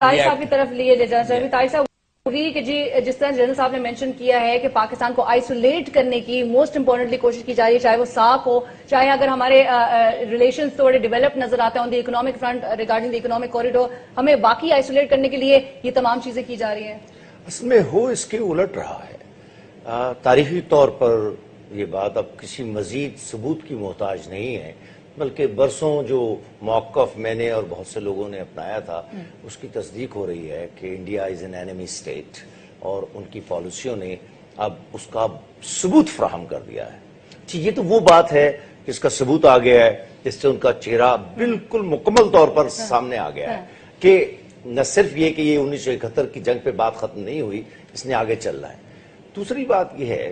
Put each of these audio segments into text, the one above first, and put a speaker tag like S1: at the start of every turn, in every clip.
S1: طارق صاحب کی طرف لیے لے جانا چاہیے. طارق صاحب وہی کہ جی جس طرح جنرل صاحب نے مینشن کیا ہے کہ پاکستان کو آئسولیٹ کرنے کی موسٹ امپورٹنٹلی کوشش کی جا رہی ہے, چاہے وہ ساک ہو, چاہے اگر ہمارے ریلیشنز تھوڑے ڈیولپ نظر آتے ہیں on the economic front regarding the economic corridor, ہمیں باقی آئسولیٹ کرنے کے لیے یہ تمام چیزیں کی جا رہی ہیں.
S2: اصل میں ہو اس کے الٹ رہا ہے. تاریخی طور پر یہ بات اب کسی مزید ثبوت کی محتاج نہیں ہے, بلکہ برسوں جو موقف میں نے اور بہت سے لوگوں نے اپنایا تھا اس کی تصدیق ہو رہی ہے کہ India is an enemy state, اور ان کی پالیسیوں نے اب اس کا ثبوت فراہم کر دیا ہے. یہ تو وہ بات ہے جس کا ثبوت آ گیا ہے, جس سے ان کا چہرہ بالکل مکمل طور پر سامنے آ گیا ہے کہ نہ صرف یہ کہ یہ 1971 کی جنگ پہ بات ختم نہیں ہوئی, اس نے آگے چل رہا ہے. دوسری بات یہ ہے,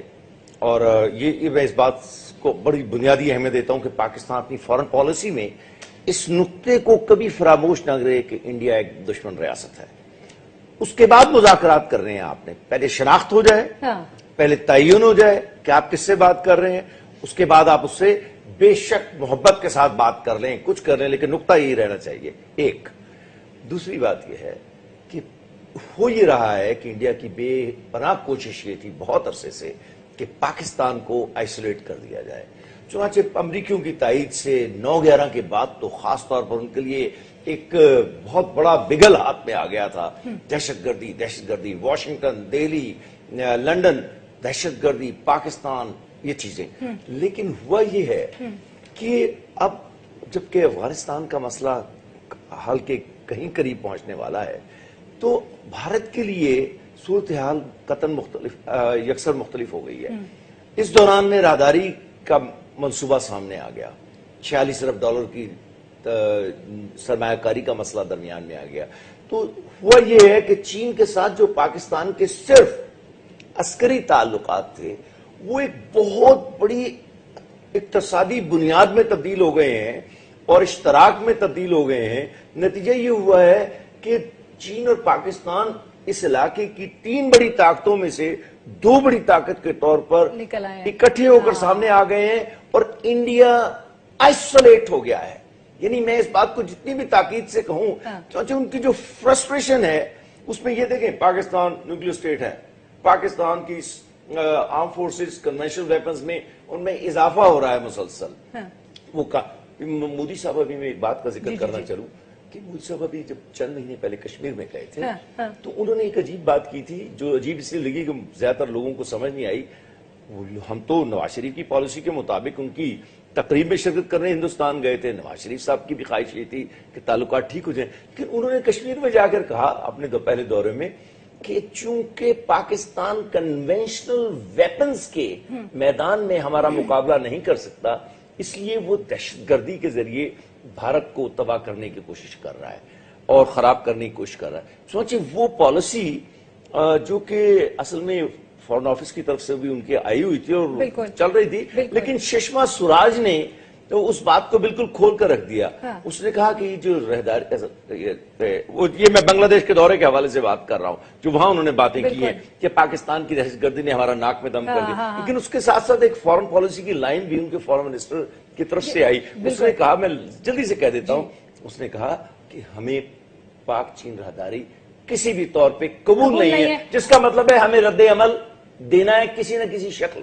S2: اور یہ میں اس بات کو بڑی بنیادی اہمیت دیتا ہوں کہ پاکستان اپنی فارن پالیسی میں اس نقطے کو کبھی فراموش نہ کرے کہ انڈیا ایک دشمن ریاست ہے. اس کے بعد مذاکرات کر رہے ہیں, آپ نے پہلے شناخت ہو جائے, پہلے تعین ہو جائے کہ آپ کس سے بات کر رہے ہیں, اس کے بعد آپ اس سے بے شک محبت کے ساتھ بات کر لیں, کچھ کر لیں, لیکن نقطہ یہی رہنا چاہیے. ایک دوسری بات یہ ہے کہ ہو یہ رہا ہے کہ انڈیا کی بے پناہ کوشش یہ تھی بہت عرصے سے کہ پاکستان کو آئسولیٹ کر دیا جائے. چنانچہ امریکیوں کی تائید سے 9/11 کے بعد تو خاص طور پر ان کے لیے ایک بہت بڑا بگل ہاتھ میں آ گیا تھا, دہشت گردی, واشنگٹن, دہلی, لندن, دہشت گردی, پاکستان, یہ چیزیں. لیکن ہوا یہ ہے کہ اب جبکہ افغانستان کا مسئلہ حل کے کہیں قریب پہنچنے والا ہے, تو بھارت کے لیے صورتحال قطعاً یکسر مختلف ہو گئی ہے. اس دوران میں راہداری کا منصوبہ سامنے آ گیا, $46 ارب کی سرمایہ کاری کا مسئلہ درمیان میں آ گیا. تو ہوا یہ ہے کہ چین کے ساتھ جو پاکستان کے صرف عسکری تعلقات تھے وہ ایک بہت بڑی اقتصادی بنیاد میں تبدیل ہو گئے ہیں اور اشتراک میں تبدیل ہو گئے ہیں. نتیجہ یہ ہوا ہے کہ چین اور پاکستان اس علاقے کی 3 بڑی طاقتوں میں سے 2 بڑی طاقت کے طور پر اکٹھے ہو کر سامنے آ گئے ہیں, اور انڈیا آئسولیٹ ہو گیا ہے. یعنی میں اس بات کو جتنی بھی تاکید سے کہوں, چونکہ ان کی جو فرسٹریشن ہے اس میں یہ دیکھیں, پاکستان نیوکلیئر اسٹیٹ ہے, پاکستان کی آرم فورسز کنونشنل ویپنز میں ان میں اضافہ ہو رہا ہے مسلسل. وہ مودی صاحب, ابھی میں ایک بات کا ذکر کرنا چاہوں کہ مودی صاحب ابھی جب چند مہینے پہلے کشمیر میں گئے تھے تو انہوں نے ایک عجیب بات کی تھی, جو عجیب اس لیے لگی کہ زیادہ تر لوگوں کو سمجھ نہیں آئی. ہم تو نواز شریف کی پالیسی کے مطابق ان کی تقریب میں شرکت کرنے ہندوستان گئے تھے, نواز شریف صاحب کی بھی خواہش یہ تھی کہ تعلقات ٹھیک ہو جائیں, لیکن انہوں نے کشمیر میں جا کر کہا اپنے پہلے دورے میں کہ چونکہ پاکستان کنونشنل ویپنز کے میدان میں ہمارا مقابلہ نہیں کر سکتا, اس لیے وہ دہشت گردی کے ذریعے بھارت کو تباہ کرنے کی کوشش کر رہا ہے اور خراب کرنے کی کوشش کر رہا ہے. سوچیں وہ پالیسی جو کہ اصل میں فارن آفس کی طرف سے بھی ان کے آئی ہوئی تھی اور چل رہی تھی, لیکن سشما سوراج نے تو اس بات کو بالکل کھول کر رکھ دیا. اس نے کہا کہ جو یہ میں بنگلہ دیش کے دورے کے حوالے سے بات کر رہا ہوں, جو وہاں انہوں نے باتیں کی ہیں کہ پاکستان کی دہشت گردی نے ہمارا ناک میں دم کر دیا, لیکن اس کے ساتھ ساتھ ایک فارن پالیسی کی لائن بھی ان کے فارن منسٹر کی طرف سے آئی. اس نے کہا, میں جلدی سے کہہ دیتا ہوں, اس نے کہا کہ ہمیں پاک چین راہداری کسی بھی طور پہ قبول نہیں ہے, جس کا مطلب ہے ہمیں رد عمل دینا ہے کسی نہ کسی شکل.